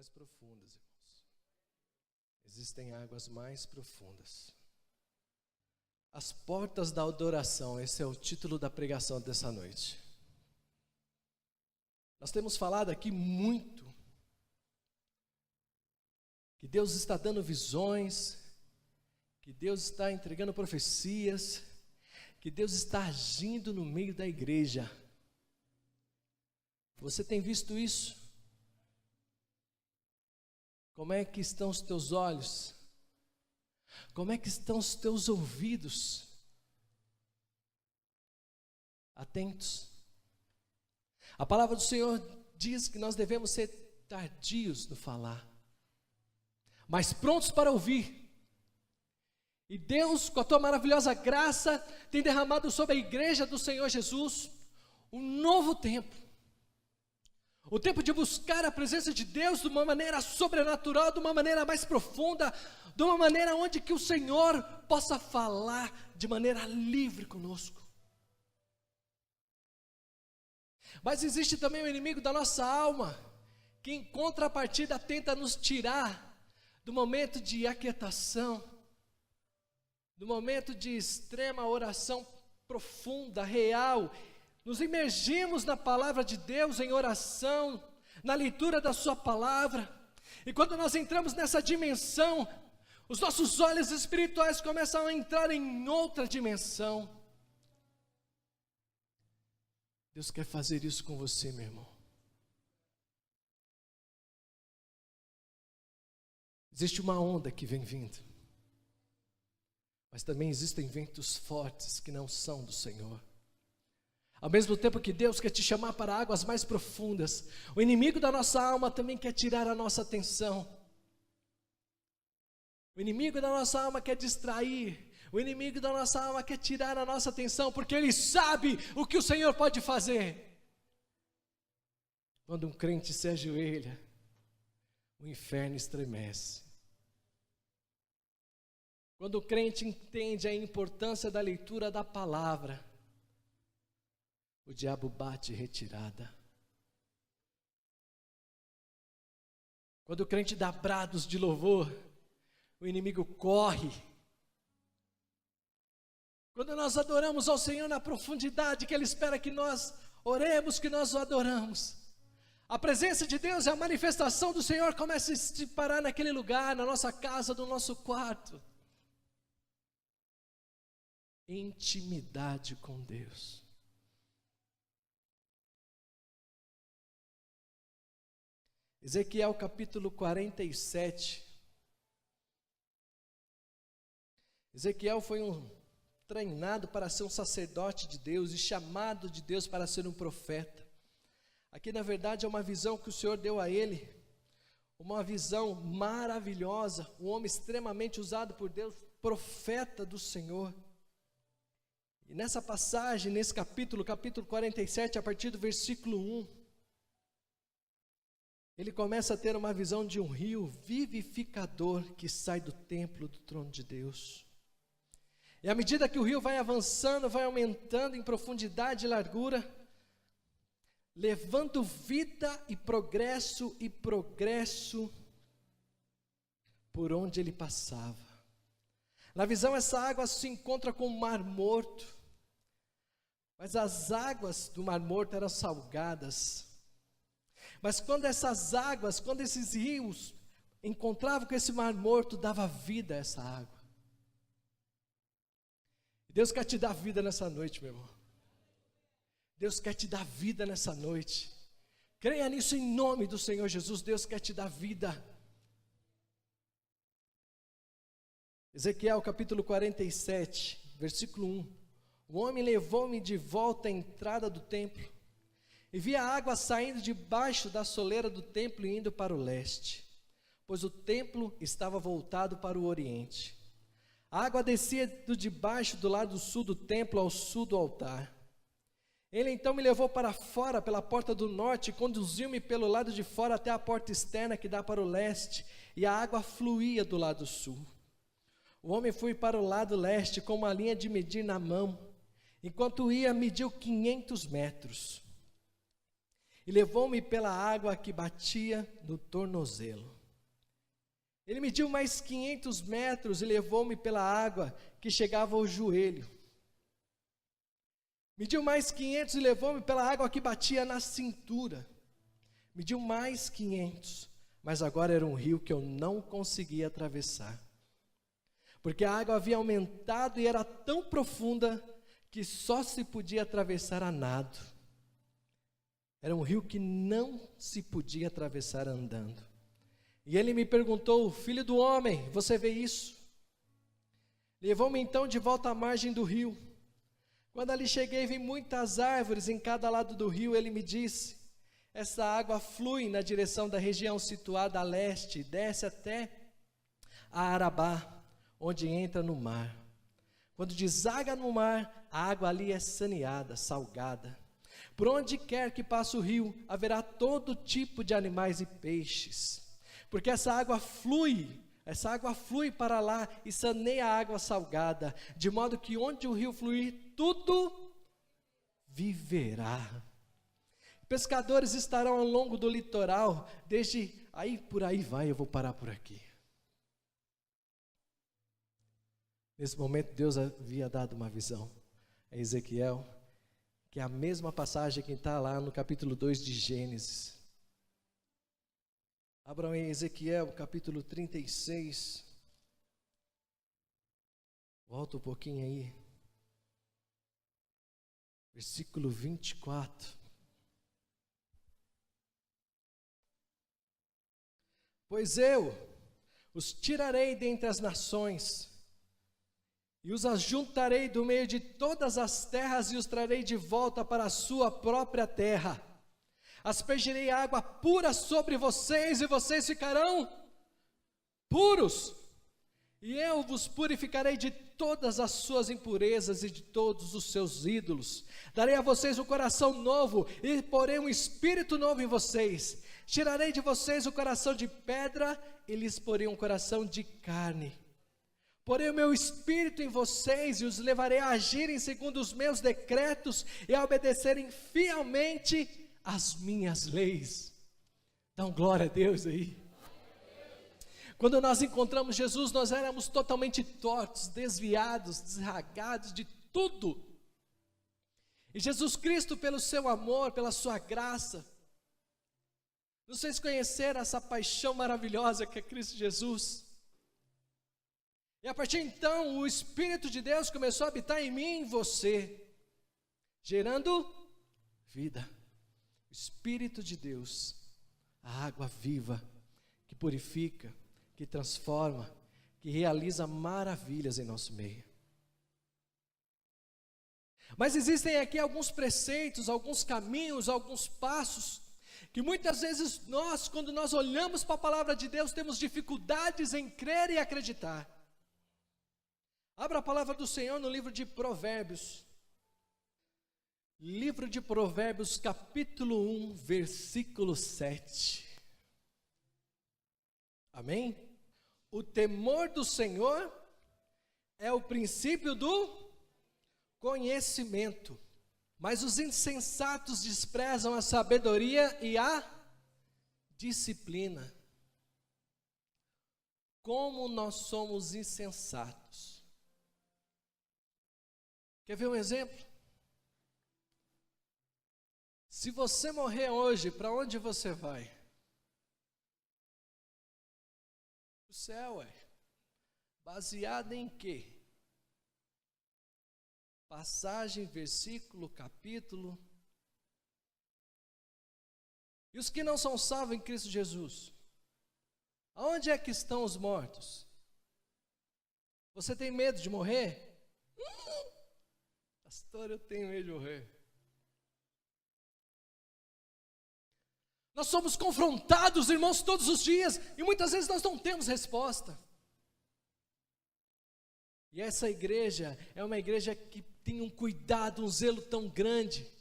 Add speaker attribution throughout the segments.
Speaker 1: mais profundas, irmãos. Existem águas mais profundas. As portas da adoração, esse é o título da pregação dessa noite. Nós temos falado aqui muito que Deus está dando visões, que Deus está entregando profecias, que Deus está agindo no meio da igreja. Você tem visto isso? Como é que estão os teus olhos? Como é que estão os teus ouvidos? Atentos. A palavra do Senhor diz que nós devemos ser tardios no falar, mas prontos para ouvir. E Deus, com a tua maravilhosa graça, tem derramado sobre a igreja do Senhor Jesus um novo tempo. O tempo de buscar a presença de Deus de uma maneira sobrenatural, de uma maneira mais profunda, de uma maneira onde que o Senhor possa falar de maneira livre conosco. Mas existe também o inimigo da nossa alma, que em contrapartida tenta nos tirar do momento de aquietação, do momento de extrema oração profunda, real. Nos imergimos na palavra de Deus em oração, na leitura da sua palavra, e quando nós entramos nessa dimensão, os nossos olhos espirituais começam a entrar em outra dimensão. Deus quer fazer isso com você, meu irmão. Existe uma onda que vem vindo, mas também existem ventos fortes que não são do Senhor. Ao mesmo tempo que Deus quer te chamar para águas mais profundas, o inimigo da nossa alma também quer tirar a nossa atenção. O inimigo da nossa alma quer distrair, o inimigo da nossa alma quer tirar a nossa atenção, porque ele sabe o que o Senhor pode fazer. Quando um crente se ajoelha, o inferno estremece. Quando o crente entende a importância da leitura da palavra, o diabo bate retirada. Quando o crente dá brados de louvor, o inimigo corre. Quando nós adoramos ao Senhor na profundidade que Ele espera que nós oremos, que nós o adoramos, a presença de Deus e a manifestação do Senhor começa a se parar naquele lugar, na nossa casa, no nosso quarto. Intimidade com Deus. Ezequiel capítulo 47. Ezequiel foi treinado para ser um sacerdote de Deus e chamado de Deus para ser um profeta. Aqui na verdade é uma visão que o Senhor deu a ele, uma visão maravilhosa, um homem extremamente usado por Deus, profeta do Senhor. E nessa passagem, nesse capítulo 47, a partir do versículo 1, ele começa a ter uma visão de um rio vivificador que sai do templo do trono de Deus. E à medida que o rio vai avançando, vai aumentando em profundidade e largura, levando vida e progresso por onde ele passava. Na visão, essa água se encontra com o Mar Morto, mas as águas do Mar Morto eram salgadas. Mas quando esses rios encontravam com esse Mar Morto, dava vida a essa água. Deus quer te dar vida nessa noite, meu irmão. Deus quer te dar vida nessa noite. Creia nisso em nome do Senhor Jesus. Deus quer te dar vida. Ezequiel capítulo 47, versículo 1. O homem levou-me de volta à entrada do templo, e vi a água saindo debaixo da soleira do templo e indo para o leste, pois o templo estava voltado para o oriente. A água descia debaixo do lado sul do templo ao sul do altar. Ele então me levou para fora pela porta do norte e conduziu-me pelo lado de fora até a porta externa que dá para o leste, e a água fluía do lado sul. O homem foi para o lado leste com uma linha de medir na mão. Enquanto ia, mediu 500 metros. e levou-me pela água que batia no tornozelo. Ele mediu mais 500 metros e levou-me pela água que chegava ao joelho. Mediu mais 500 e levou-me pela água que batia na cintura. Mediu mais 500, mas agora era um rio que eu não conseguia atravessar. Porque a água havia aumentado e era tão profunda que só se podia atravessar a nado. Era um rio que não se podia atravessar andando. E ele me perguntou: filho do homem, você vê isso? Levou-me então de volta à margem do rio. Quando ali cheguei, vi muitas árvores em cada lado do rio. Ele me disse: essa água flui na direção da região situada a leste, desce até a Arabá, onde entra no mar. Quando desaga no mar, a água ali é saneada, salgada. Por onde quer que passe o rio, haverá todo tipo de animais e peixes. Porque essa água flui para lá e saneia a água salgada, de modo que onde o rio fluir, tudo viverá. Pescadores estarão ao longo do litoral, desde aí por aí vai, eu vou parar por aqui. Nesse momento Deus havia dado uma visão a Ezequiel, que é a mesma passagem que está lá no capítulo 2 de Gênesis. Abram em Ezequiel, capítulo 36. Volta um pouquinho aí. Versículo 24. Pois eu os tirarei dentre as nações, e os ajuntarei do meio de todas as terras, e os trarei de volta para a sua própria terra. Aspergirei água pura sobre vocês, e vocês ficarão puros. E eu vos purificarei de todas as suas impurezas e de todos os seus ídolos. Darei a vocês um coração novo, e porei um espírito novo em vocês. Tirarei de vocês o coração de pedra, e lhes porei um coração de carne. Porei o meu espírito em vocês, e os levarei a agirem segundo os meus decretos, e a obedecerem fielmente as minhas leis. Dão glória a Deus aí. Quando nós encontramos Jesus, nós éramos totalmente tortos, desviados, desragados de tudo. E Jesus Cristo, pelo seu amor, pela sua graça, nos fez conhecer essa paixão maravilhosa que é Cristo Jesus. E a partir de então, o Espírito de Deus começou a habitar em mim e em você, gerando vida. O Espírito de Deus, a água viva, que purifica, que transforma, que realiza maravilhas em nosso meio. Mas existem aqui alguns preceitos, alguns caminhos, alguns passos, que muitas vezes nós, quando nós olhamos para a palavra de Deus, temos dificuldades em crer e acreditar. Abra a palavra do Senhor no livro de Provérbios. Livro de Provérbios, capítulo 1, versículo 7. Amém? O temor do Senhor é o princípio do conhecimento, mas os insensatos desprezam a sabedoria e a disciplina. Como nós somos insensatos. Quer ver um exemplo? Se você morrer hoje, para onde você vai? O céu, baseado em quê? Passagem, versículo, capítulo. E os que não são salvos em Cristo Jesus? Aonde é que estão os mortos? Você tem medo de morrer? Pastor, eu tenho medo de morrer. Nós somos confrontados, irmãos, todos os dias, e muitas vezes nós não temos resposta. E essa igreja é uma igreja que tem um cuidado, um zelo tão grande,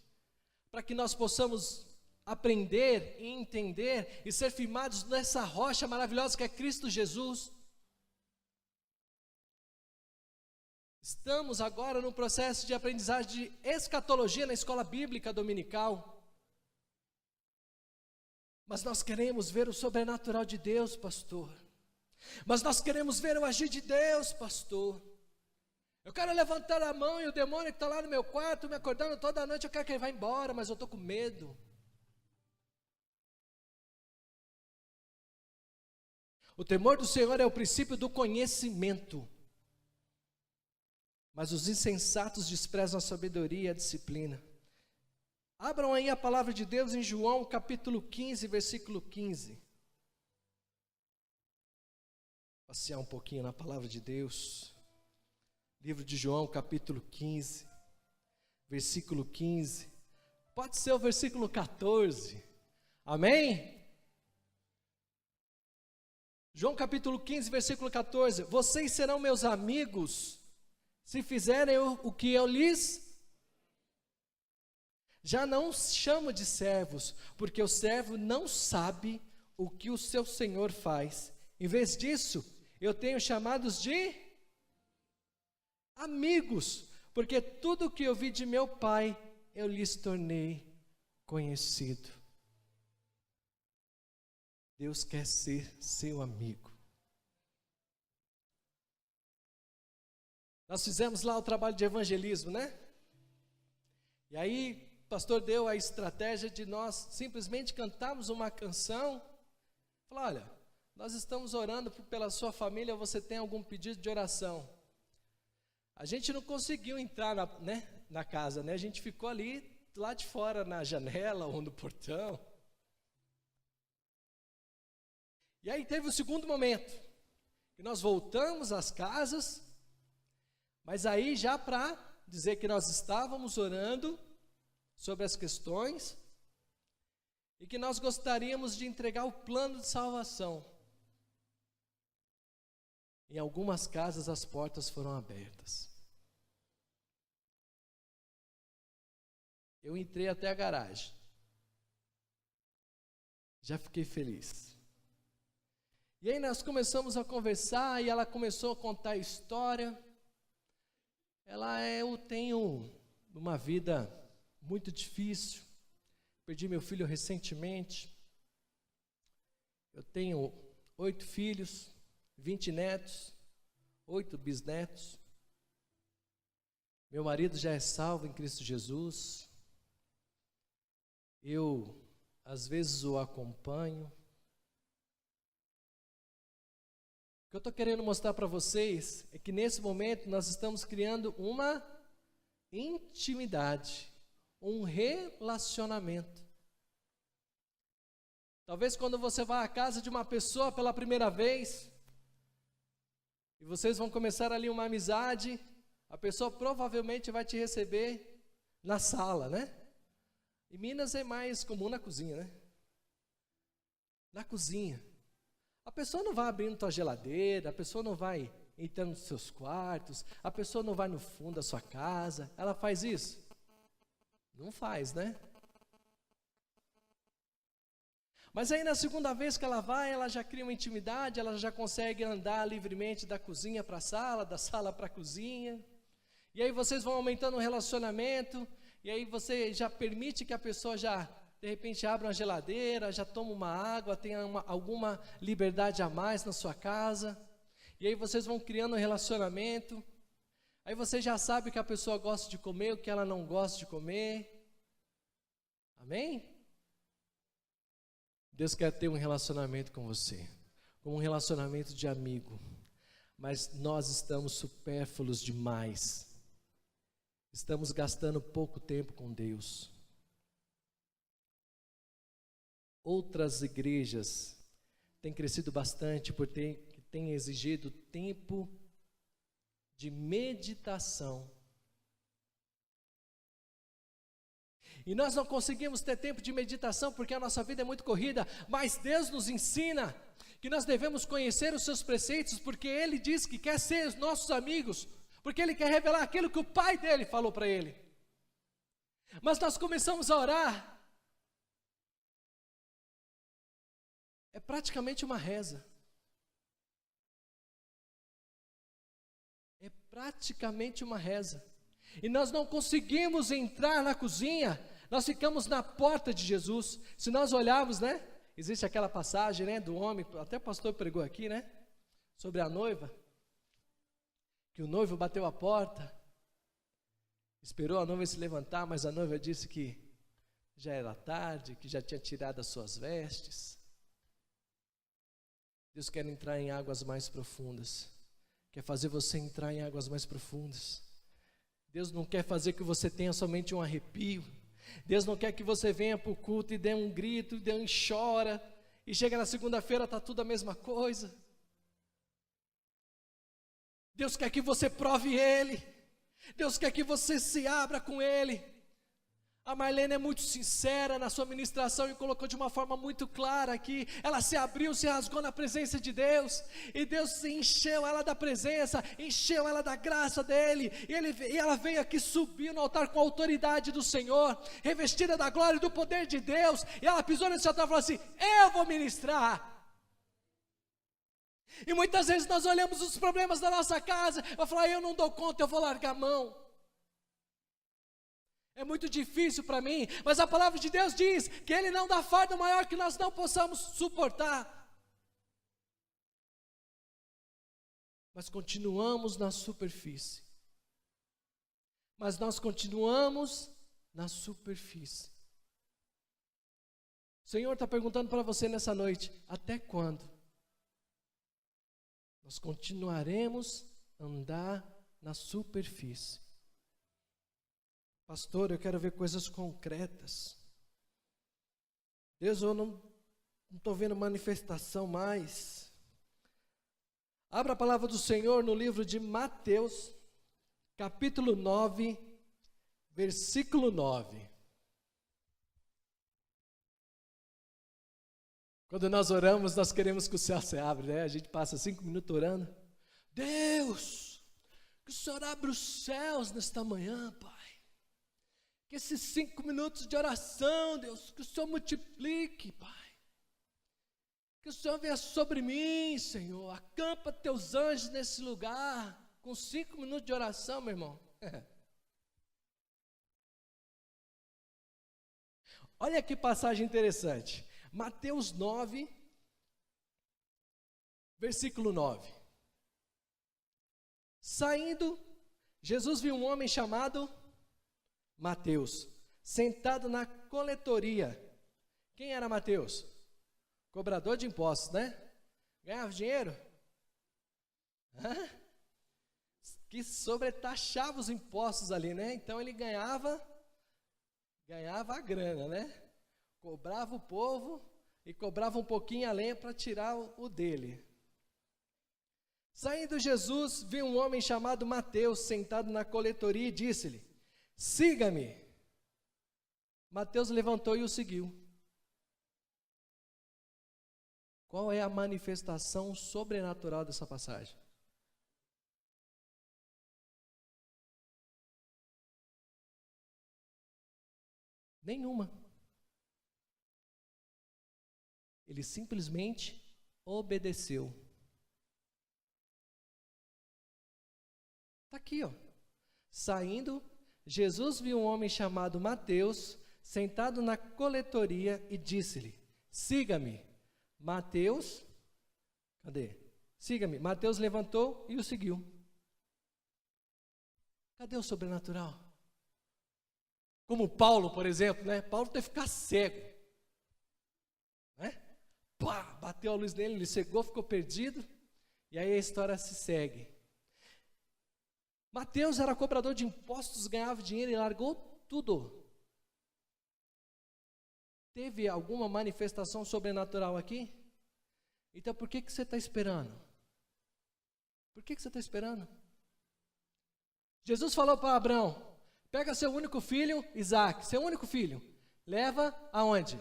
Speaker 1: para que nós possamos aprender e entender e ser firmados nessa rocha maravilhosa que é Cristo Jesus. Estamos agora no processo de aprendizagem de escatologia na escola bíblica dominical. Mas nós queremos ver o sobrenatural de Deus, pastor. Mas nós queremos ver o agir de Deus, pastor. Eu quero levantar a mão e o demônio que está lá no meu quarto, me acordando toda noite, eu quero que ele vá embora, mas eu estou com medo. O temor do Senhor é o princípio do conhecimento. Mas os insensatos desprezam a sabedoria e a disciplina. Abram aí a palavra de Deus em João capítulo 15, versículo 15. Passear um pouquinho na palavra de Deus. Livro de João capítulo 15, versículo 15. Pode ser o versículo 14. Amém? João capítulo 15, versículo 14. Vocês serão meus amigos se fizerem o que eu lhes... Já não os chamo de servos, porque o servo não sabe o que o seu senhor faz. Em vez disso, eu tenho chamados de amigos, porque tudo o que eu vi de meu Pai, eu lhes tornei conhecido. Deus quer ser seu amigo. Nós fizemos lá o trabalho de evangelismo, né? E aí, o pastor deu a estratégia de nós simplesmente cantarmos uma canção. Falou, olha, nós estamos orando pela sua família, você tem algum pedido de oração? A gente não conseguiu entrar na casa, né? A gente ficou ali, lá de fora, na janela ou no portão. E aí teve o segundo momento, que nós voltamos às casas, mas aí já para dizer que nós estávamos orando sobre as questões e que nós gostaríamos de entregar o plano de salvação. Em algumas casas as portas foram abertas. Eu entrei até a garagem. Já fiquei feliz. E aí nós começamos a conversar e ela começou a contar a história. Eu tenho uma vida muito difícil, perdi meu filho recentemente, eu tenho 8 filhos, 20 netos, 8 bisnetos, meu marido já é salvo em Cristo Jesus, eu às vezes o acompanho. O que eu estou querendo mostrar para vocês é que nesse momento nós estamos criando uma intimidade, um relacionamento. Talvez quando você vai à casa de uma pessoa pela primeira vez, e vocês vão começar ali uma amizade, a pessoa provavelmente vai te receber na sala, né? Em Minas é mais comum na cozinha, né? Na cozinha. A pessoa não vai abrindo tua geladeira, a pessoa não vai entrando nos seus quartos, a pessoa não vai no fundo da sua casa. Ela faz isso? Não faz, né? Mas aí na segunda vez que ela vai, ela já cria uma intimidade, ela já consegue andar livremente da cozinha para a sala, da sala para a cozinha. E aí vocês vão aumentando o relacionamento, e aí você já permite que a pessoa já, de repente, abra uma geladeira, já toma uma água, tenha alguma liberdade a mais na sua casa. E aí vocês vão criando um relacionamento. Aí você já sabe o que a pessoa gosta de comer, o que ela não gosta de comer. Amém? Deus quer ter um relacionamento com você, como um relacionamento de amigo. Mas nós estamos supérfluos demais. Estamos gastando pouco tempo com Deus. Outras igrejas têm crescido bastante porque têm exigido tempo de meditação. E nós não conseguimos ter tempo de meditação porque a nossa vida é muito corrida, mas Deus nos ensina que nós devemos conhecer os seus preceitos, porque Ele diz que quer ser os nossos amigos, porque Ele quer revelar aquilo que o Pai dele falou para Ele. Mas nós começamos a orar, é praticamente uma reza. É praticamente uma reza. E nós não conseguimos entrar na cozinha, nós ficamos na porta de Jesus. Se nós olharmos, né? existe aquela passagem, né, do homem, até o pastor pregou aqui, né, sobre a noiva, que o noivo bateu a porta, esperou a noiva se levantar, mas a noiva disse que já era tarde, que já tinha tirado as suas vestes. Deus quer entrar em águas mais profundas, quer fazer você entrar em águas mais profundas. Deus não quer fazer que você tenha somente um arrepio. Deus não quer que você venha para o culto e dê um grito, e chora, e chega na segunda-feira, está tudo a mesma coisa. Deus quer que você prove Ele. Deus quer que você se abra com Ele. A Marlene é muito sincera na sua ministração e colocou de uma forma muito clara aqui. Ela se abriu, se rasgou na presença de Deus, e Deus encheu ela da presença, encheu ela da graça dEle, e ela veio aqui, subiu no altar com a autoridade do Senhor, revestida da glória e do poder de Deus, e ela pisou nesse altar e falou assim: eu vou ministrar. E muitas vezes nós olhamos os problemas da nossa casa, eu falo: eu não dou conta, eu vou largar a mão. É muito difícil para mim, mas a palavra de Deus diz que Ele não dá fardo maior que nós não possamos suportar. Mas continuamos na superfície. Mas nós continuamos na superfície. O Senhor está perguntando para você nessa noite: até quando nós continuaremos a andar na superfície? Pastor, eu quero ver coisas concretas. Deus, eu não estou vendo manifestação mais. Abra a palavra do Senhor no livro de Mateus, capítulo 9, versículo 9. Quando nós oramos, nós queremos que o céu se abra, né? A gente passa 5 minutos orando. Deus, que o Senhor abra os céus nesta manhã, Pai. Que esses 5 minutos de oração, Deus, que o Senhor multiplique, Pai. Que o Senhor venha sobre mim, Senhor. Acampa teus anjos nesse lugar. Com 5 minutos de oração, meu irmão. Olha que passagem interessante. Mateus 9, versículo 9. Saindo, Jesus viu um homem chamado Mateus, sentado na coletoria. Quem era Mateus? Cobrador de impostos, né? Ganhava dinheiro? Que sobretaxava os impostos ali, né? Então ele ganhava a grana, né? Cobrava o povo e cobrava um pouquinho além para tirar o dele. Saindo Jesus, viu um homem chamado Mateus, sentado na coletoria, e disse-lhe: siga-me. Mateus levantou e o seguiu. Qual é a manifestação sobrenatural dessa passagem? Nenhuma. Ele simplesmente obedeceu. Está aqui, ó. Saindo, Jesus viu um homem chamado Mateus, sentado na coletoria, e disse-lhe: siga-me. Mateus, cadê? Siga-me. Mateus levantou e o seguiu. Cadê o sobrenatural? Como Paulo, por exemplo, né? Paulo teve que ficar cego, né? Pá, bateu a luz nele, ele cegou, ficou perdido, e aí a história se segue. Mateus era cobrador de impostos, ganhava dinheiro e largou tudo. Teve alguma manifestação sobrenatural aqui? Então por que você está esperando? Por que você está esperando? Jesus falou para Abraão: pega seu único filho, Isaac, seu único filho, leva aonde?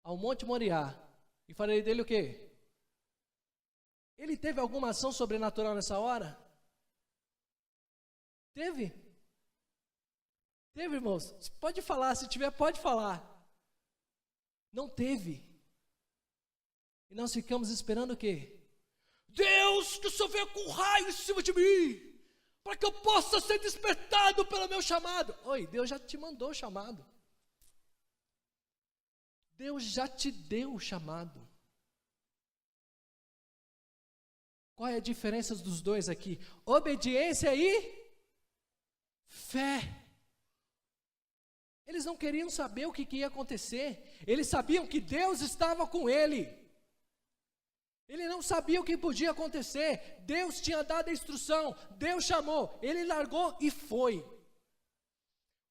Speaker 1: Ao Monte Moriá, e farei dele o quê? Ele teve alguma ação sobrenatural nessa hora? Teve? Teve, irmãos? Pode falar, se tiver, pode falar. Não teve. E nós ficamos esperando o quê? Deus, que o Senhor venha com um raio em cima de mim, para que eu possa ser despertado pelo meu chamado. Oi, Deus já te mandou o chamado. Deus já te deu o chamado. Qual é a diferença dos dois aqui? Obediência e fé. Eles não queriam saber o que ia acontecer. Eles sabiam que Deus estava com ele. Ele não sabia o que podia acontecer. Deus tinha dado a instrução. Deus chamou. Ele largou e foi.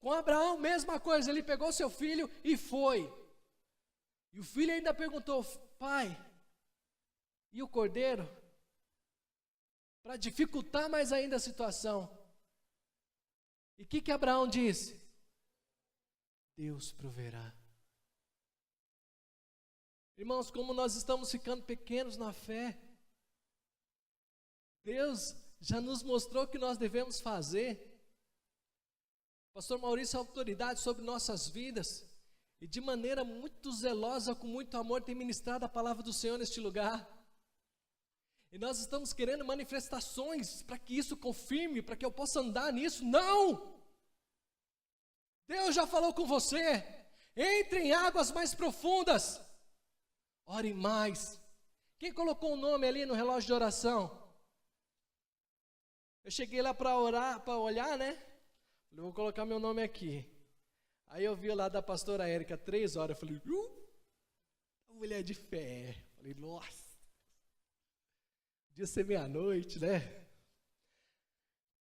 Speaker 1: Com Abraão, mesma coisa. Ele pegou seu filho e foi. E o filho ainda perguntou: pai, e o cordeiro? Para dificultar mais ainda a situação. E o que Abraão disse? Deus proverá. Irmãos, como nós estamos ficando pequenos na fé, Deus já nos mostrou o que nós devemos fazer. Pastor Maurício é autoridade sobre nossas vidas, e de maneira muito zelosa, com muito amor, tem ministrado a palavra do Senhor neste lugar. E nós estamos querendo manifestações para que isso confirme, para que eu possa andar nisso. Não! Deus já falou com você. Entre em águas mais profundas. Ore mais. Quem colocou o nome ali no relógio de oração? Eu cheguei lá para orar, para olhar, né? Falei, vou colocar meu nome aqui. Aí eu vi lá da pastora Érica, 3 horas. Eu falei, mulher de fé. Falei, nossa. Podia ser meia-noite, né?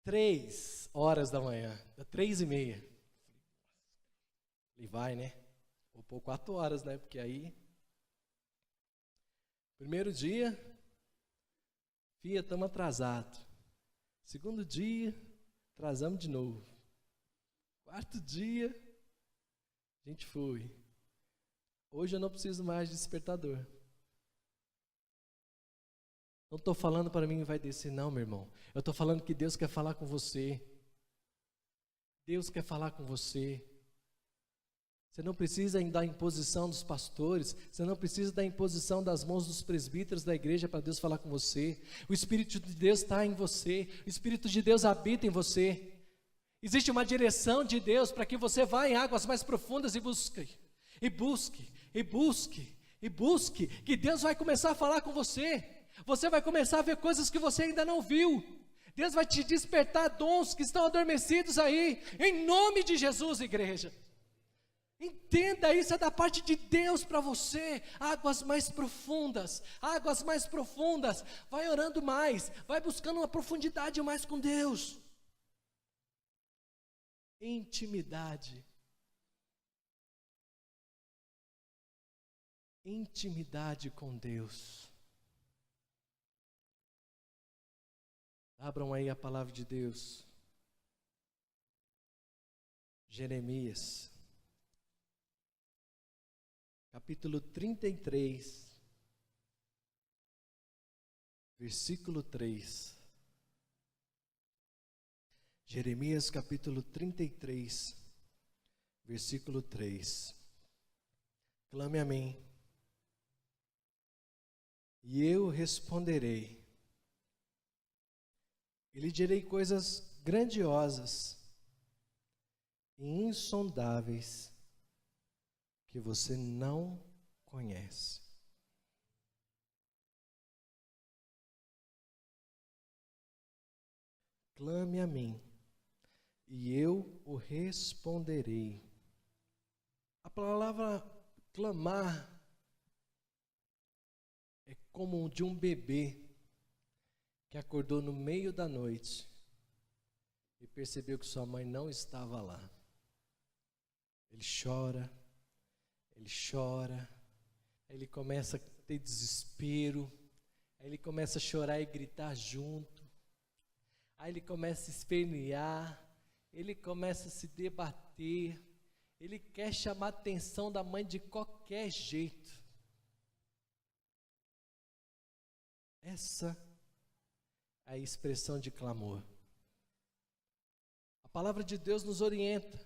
Speaker 1: 3 horas da manhã. 3:30. Falei, vai, né? Vou pôr 4 horas, né? Porque aí... Primeiro dia, filha, estamos atrasados. Segundo dia, atrasamos de novo. Quarto dia, a gente foi. Hoje eu não preciso mais de despertador. Não estou falando para mim que vai descer, não, meu irmão. Eu estou falando que Deus quer falar com você. Deus quer falar com você. Você não precisa da imposição dos pastores, você não precisa da imposição das mãos dos presbíteros da igreja para Deus falar com você. O Espírito de Deus está em você, o Espírito de Deus habita em você. Existe uma direção de Deus para que você vá em águas mais profundas e busque, e busque, e busque, e busque, que Deus vai começar a falar com você. Você vai começar a ver coisas que você ainda não viu. Deus vai te despertar dons que estão adormecidos aí, em nome de Jesus, igreja. Entenda, isso é da parte de Deus para você. Águas mais profundas, águas mais profundas. Vai orando mais, vai buscando uma profundidade mais com Deus. Intimidade. Intimidade com Deus. Abram aí a palavra de Deus. Jeremias. Capítulo 33, versículo 3. Jeremias capítulo 33, versículo 3. Clame a mim, e eu responderei, e lhe direi coisas grandiosas e insondáveis, que você não conhece. Clame a mim, e eu o responderei. A palavra clamar é como de um bebê que acordou no meio da noite e percebeu que sua mãe não estava lá. Ele chora, aí ele começa a ter desespero, aí ele começa a chorar e gritar junto, aí ele começa a espernear, ele começa a se debater, ele quer chamar a atenção da mãe de qualquer jeito. Essa é a expressão de clamor. A palavra de Deus nos orienta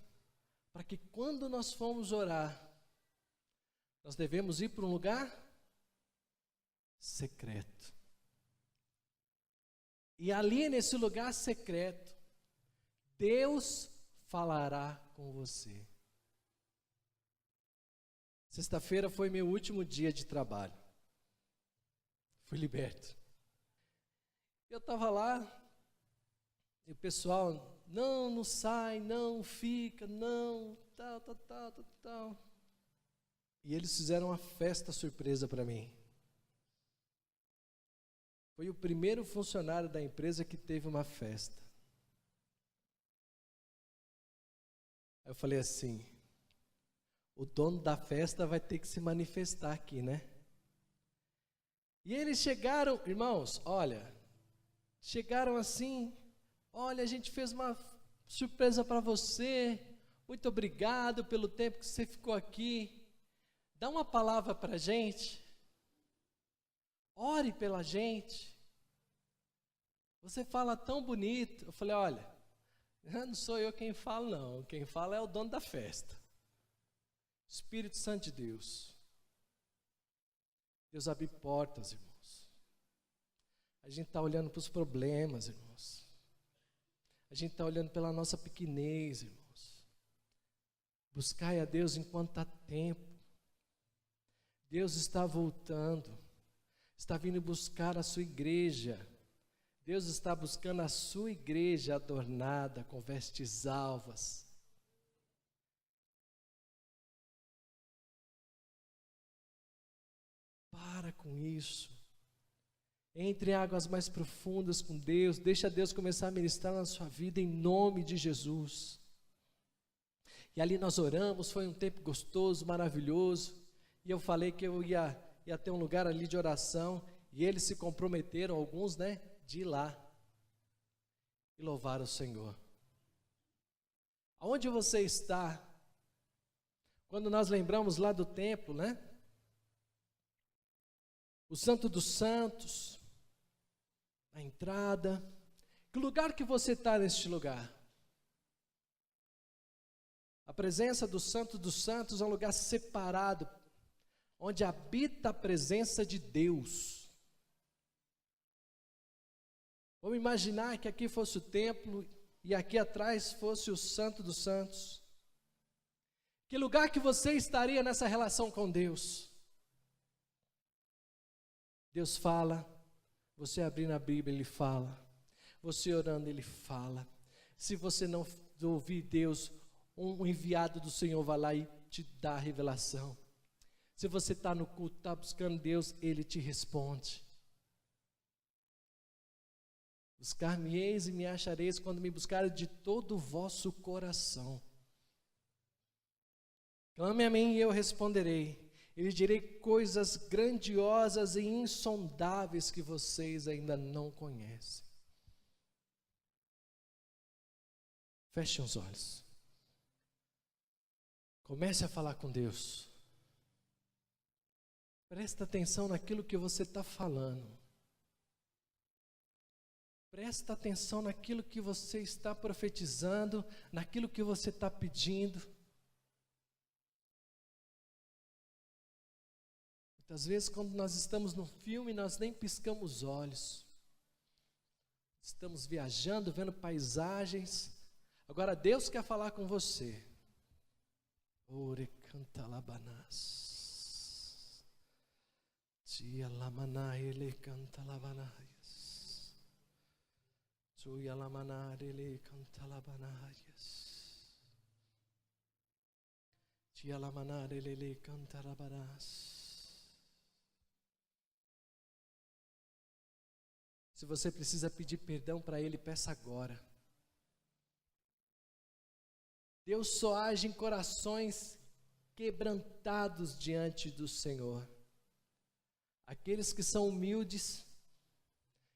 Speaker 1: para que quando nós formos orar, nós devemos ir para um lugar secreto. E ali nesse lugar secreto, Deus falará com você. Sexta-feira foi meu último dia de trabalho. Fui liberto. Eu estava lá, e o pessoal, não sai, não fica, não, tal. E eles fizeram uma festa surpresa para mim. Foi o primeiro funcionário da empresa que teve uma festa. Aí eu falei assim, o dono da festa vai ter que se manifestar aqui, né? E eles chegaram, irmãos, chegaram assim, olha, a gente fez uma surpresa para você, muito obrigado pelo tempo que você ficou aqui, dá uma palavra para a gente, ore pela gente, você fala tão bonito. Eu falei, olha, não sou eu quem fala não, quem fala é o dono da festa, Espírito Santo de Deus. Deus abre portas, irmãos. A gente está olhando para os problemas, irmãos. A gente está olhando pela nossa pequenez, irmãos. Buscai a Deus enquanto está tempo. Deus está voltando. Está vindo buscar a sua igreja. Deus está buscando a sua igreja adornada com vestes alvas. Para com isso. Entre em águas mais profundas com Deus. Deixa Deus começar a ministrar na sua vida em nome de Jesus. E ali nós oramos, foi um tempo gostoso, maravilhoso. E eu falei que eu ia ter um lugar ali de oração. E eles se comprometeram, alguns, né, de ir lá e louvar o Senhor. Aonde você está? Quando nós lembramos lá do templo, né? O Santo dos Santos, a entrada. Que lugar que você está neste lugar? A presença do Santo dos Santos é um lugar separado, onde habita a presença de Deus. Vamos imaginar que aqui fosse o templo e aqui atrás fosse o Santo dos Santos. Que lugar que você estaria nessa relação com Deus? Deus fala, você abrindo a Bíblia, Ele fala, você orando, Ele fala. Se você não ouvir Deus, um enviado do Senhor vai lá e te dá a revelação. Se você está no culto, está buscando Deus, Ele te responde. Buscar-me-eis e me achareis quando me buscarem de todo o vosso coração. Clame a mim e eu responderei. E lhe direi coisas grandiosas e insondáveis que vocês ainda não conhecem. Fechem os olhos. Comece a falar com Deus. Presta atenção naquilo que você está falando. Presta atenção naquilo que você está profetizando, naquilo que você está pedindo. Muitas vezes, quando nós estamos no filme, nós nem piscamos os olhos. Estamos viajando, vendo paisagens. Agora, Deus quer falar com você. Ore canta labanás. Tia lamaná ele canta labanás. Tuia lamaná ele canta labanás. Tia lamaná ele canta labanás. Se você precisa pedir perdão para Ele, peça agora. Deus só age em corações quebrantados diante do Senhor. Aqueles que são humildes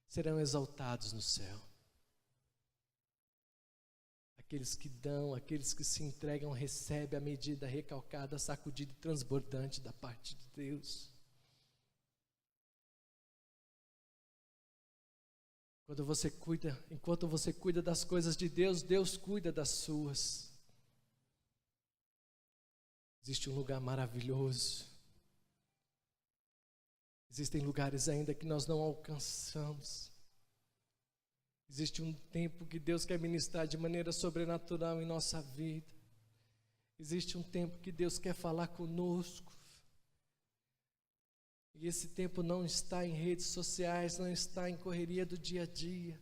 Speaker 1: serão exaltados no céu. Aqueles que dão, aqueles que se entregam, recebem a medida recalcada, sacudida e transbordante da parte de Deus. Enquanto você cuida das coisas de Deus, Deus cuida das suas. Existe um lugar maravilhoso. Existem lugares ainda que nós não alcançamos. Existe um tempo que Deus quer ministrar de maneira sobrenatural em nossa vida. Existe um tempo que Deus quer falar conosco. E esse tempo não está em redes sociais, não está em correria do dia a dia.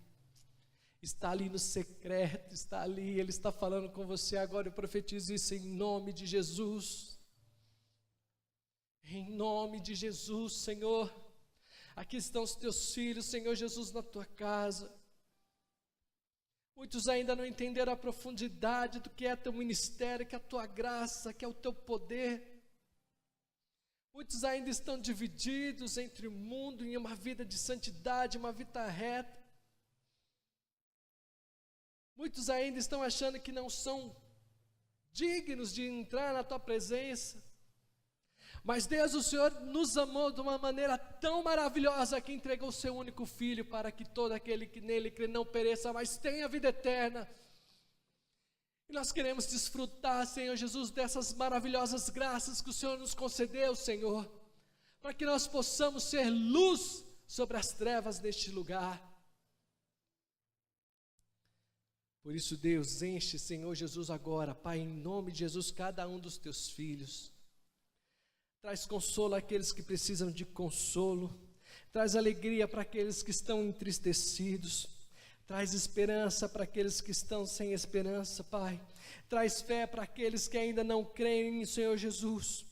Speaker 1: Está ali no secreto, está ali, Ele está falando com você agora. Eu profetizo isso em nome de Jesus. Em nome de Jesus, Senhor. Aqui estão os teus filhos, Senhor Jesus, na tua casa. Muitos ainda não entenderam a profundidade do que é teu ministério, que é a tua graça, que é o teu poder. Muitos ainda estão divididos entre o mundo e uma vida de santidade, uma vida reta. Muitos ainda estão achando que não são dignos de entrar na tua presença. Mas Deus, o Senhor, nos amou de uma maneira tão maravilhosa que entregou o seu único Filho para que todo aquele que nele crê não pereça, mas tenha vida eterna. E nós queremos desfrutar, Senhor Jesus, dessas maravilhosas graças que o Senhor nos concedeu, Senhor, para que nós possamos ser luz sobre as trevas deste lugar. Por isso, Deus, enche, Senhor Jesus, agora, Pai, em nome de Jesus, cada um dos teus filhos. Traz consolo àqueles que precisam de consolo. Traz alegria para aqueles que estão entristecidos. Traz esperança para aqueles que estão sem esperança, Pai. Traz fé para aqueles que ainda não creem em Senhor Jesus.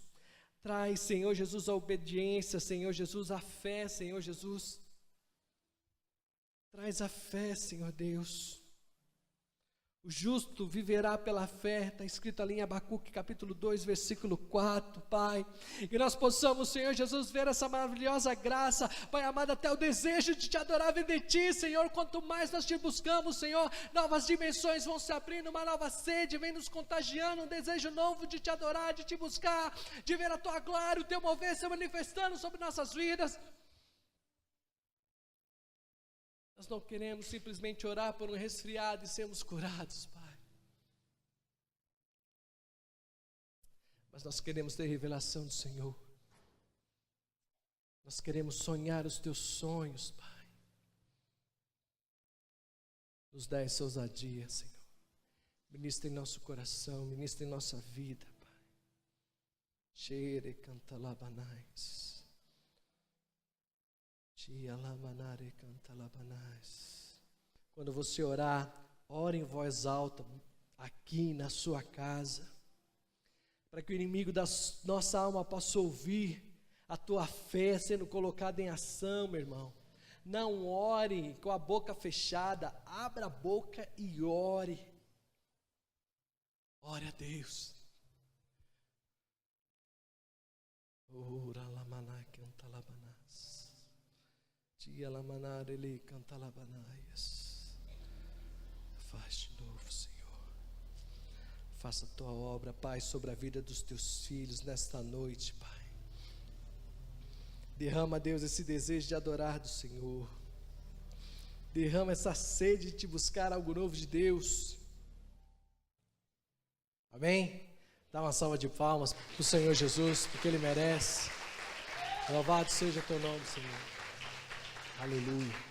Speaker 1: Traz, Senhor Jesus, a obediência, Senhor Jesus, a fé, Senhor Jesus. Traz a fé, Senhor Deus. O justo viverá pela fé, está escrito ali em Abacuque capítulo 2, versículo 4, Pai. Que nós possamos, Senhor Jesus, ver essa maravilhosa graça, Pai amado, até o desejo de te adorar vem de ti, Senhor. Quanto mais nós te buscamos, Senhor, novas dimensões vão se abrindo, uma nova sede vem nos contagiando, um desejo novo de te adorar, de te buscar, de ver a tua glória, o teu mover se manifestando sobre nossas vidas. Nós não queremos simplesmente orar por um resfriado e sermos curados, Pai. Mas nós queremos ter revelação do Senhor. Nós queremos sonhar os teus sonhos, Pai. Nos dá essa ousadia, Senhor. Ministra em nosso coração, ministra em nossa vida, Pai. Xere cantalabanais. Quando você orar, ore em voz alta, aqui na sua casa, para que o inimigo da nossa alma possa ouvir a tua fé sendo colocada em ação, meu irmão. Não ore com a boca fechada, abra a boca e ore. Ore a Deus. Ora la maná canta labanás. Tia la maná ele canta labanaias. Faz de novo, Senhor. Faça a tua obra, Pai, sobre a vida dos teus filhos nesta noite, Pai. Derrama, Deus, esse desejo de adorar do Senhor. Derrama essa sede de te buscar algo novo de Deus. Amém? Dá uma salva de palmas para o Senhor Jesus, porque Ele merece. Louvado seja o teu nome, Senhor. Aleluia.